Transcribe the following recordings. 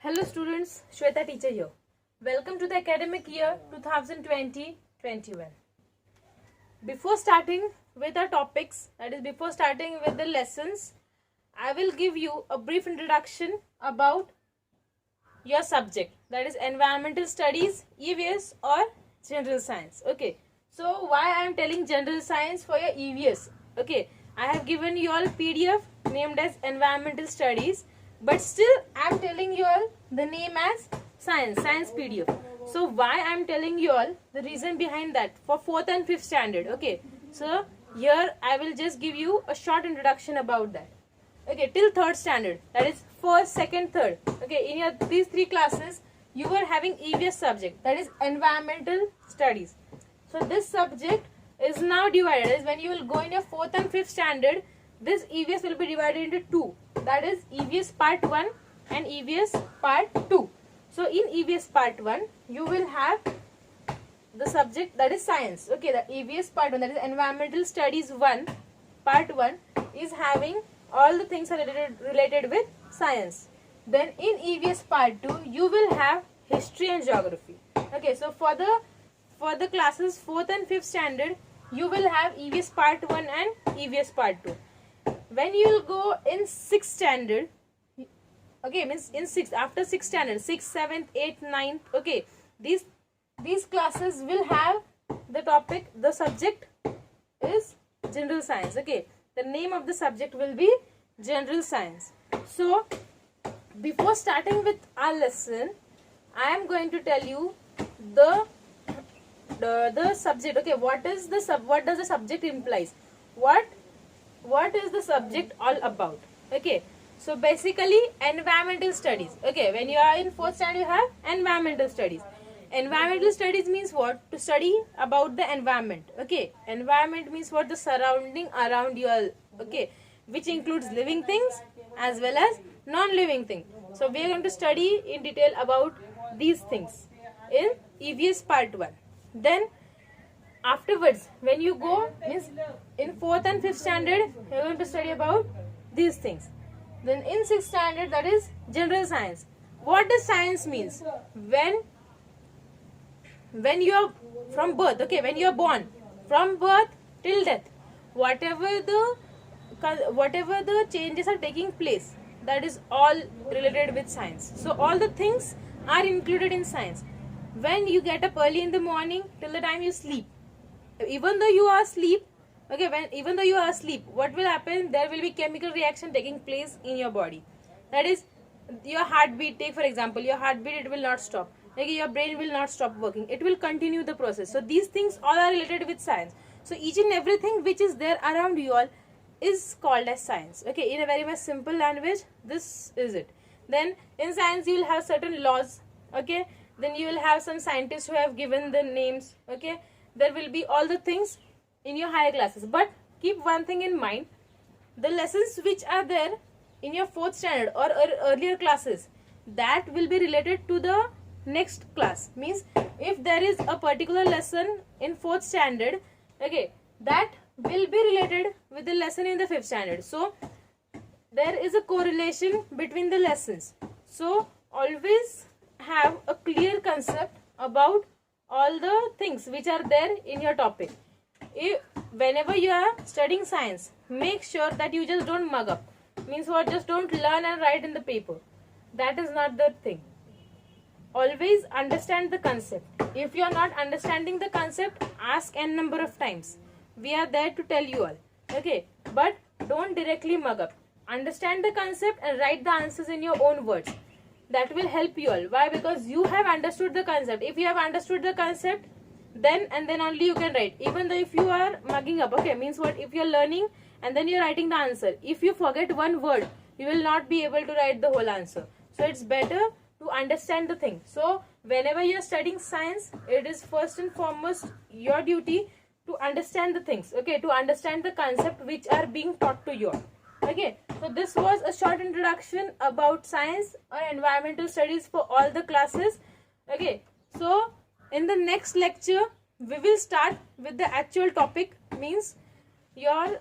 Hello students, Shweta teacher here. Welcome to the academic year 2020-21. Before starting with our topics, that is before starting with the lessons, I will give you a brief introduction about your subject, that is environmental studies, EVS or general science. Okay, so why I am telling general science for your EVS? Okay, I have given you all PDF named as environmental studies, but still I am telling you all the name as science PDF. So why I am telling you all, the reason behind that, for 4th and 5th standard. Okay, so here I will just give you a short introduction about that. Okay, till 3rd standard, that is 1st, 2nd, 3rd. Okay, in your these three classes you were having EVS subject, that is environmental studies. So this subject is now divided, as when you will go in your 4th and 5th standard, this EVS will be divided into two, that is EVS part 1 and EVS part 2. So in EVS part 1 you will have the subject that is science. Okay, the EVS part 1, that is environmental studies 1 part 1 is having all the things are related with science. Then in EVS part 2 you will have history and geography. Okay, so for the classes 4th and 5th standard you will have EVS part 1 and EVS part 2. When you will go in 6th standard, okay, means in 6th, after 6th standard, 6th, 7th, 8th, 9th, okay, these classes will have the topic, the subject is general science. Okay, the name of the subject will be general science. So before starting with our lesson, I am going to tell you the subject. Okay, what does the subject implies? What is the subject all about? Okay, so basically environmental studies. Okay, when you are in 4th standard you have environmental studies. Environmental studies means what? To study about the environment. Okay, environment means what? The surrounding around you all. Okay, which includes living things as well as non-living things. So we are going to study in detail about these things in EVS part 1. Then afterwards, when you go, means in 4th and 5th standard you are going to study about these things. Then in 6th standard, that is general science. What does science means? When you are from birth, okay, when you are born, from birth till death, whatever the changes are taking place, that is all related with science. So all the things are included in science. When you get up early in the morning till the time you sleep, even though you are asleep, okay, even though you are asleep, what will happen? There will be chemical reaction taking place in your body. That is your heartbeat. Take for example, your heartbeat, it will not stop. Okay, your brain will not stop working. It will continue the process. So these things all are related with science. So each and everything which is there around you all is called as science. Okay, in a very much simple language, this is it. Then in science you will have certain laws. Okay, then you will have some scientists who have given the names. Okay, there will be all the things in your higher classes, but keep one thing in mind: the lessons which are there in your 4th standard or earlier classes, that will be related to the next class. Means if there is a particular lesson in 4th standard, okay, that will be related with the lesson in the 5th standard. So there is a correlation between the lessons. So always have a clear concept about all the things which are there in your topic. Whenever you are studying science, make sure that you just don't mug up. Means what? Just don't learn and write in the paper. That is not the thing. Always understand the concept. If you are not understanding the concept, ask n number of times. We are there to tell you all. Okay, but don't directly mug up. Understand the concept and write the answers in your own words. That will help you all. Why? Because you have understood the concept. If you have understood the concept, then only you can write. Even though if you are mugging up, okay, means what? If you are learning and then you are writing the answer, if you forget one word, you will not be able to write the whole answer. So it's better to understand the thing. So whenever you are studying science, it is first and foremost your duty to understand the things. Okay, to understand the concept which are being taught to you. Okay, so this was a short introduction about science or environmental studies for all the classes. Okay, so in the next lecture we will start with the actual topic, means your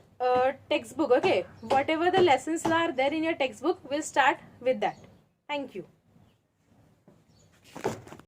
textbook. Okay, whatever the lessons are there in your textbook, we'll start with that. Thank you.